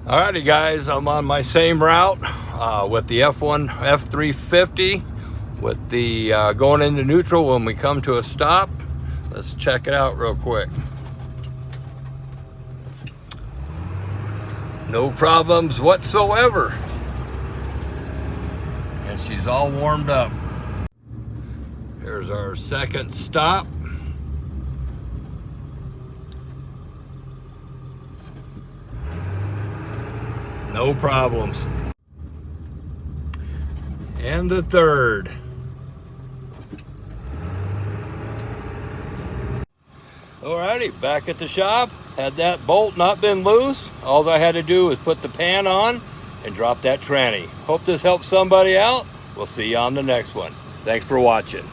Alrighty guys, I'm on my same route with the F-350 with the going into neutral when we come to a stop. Let's check it out real quick. No problems whatsoever. And she's all warmed up. Here's our second stop. No problems. And the third. Alrighty, back at the shop. Had that bolt not been loose, all I had to do was put the pan on and drop that tranny. Hope this helps somebody out. We'll see you on the next one. Thanks for watching.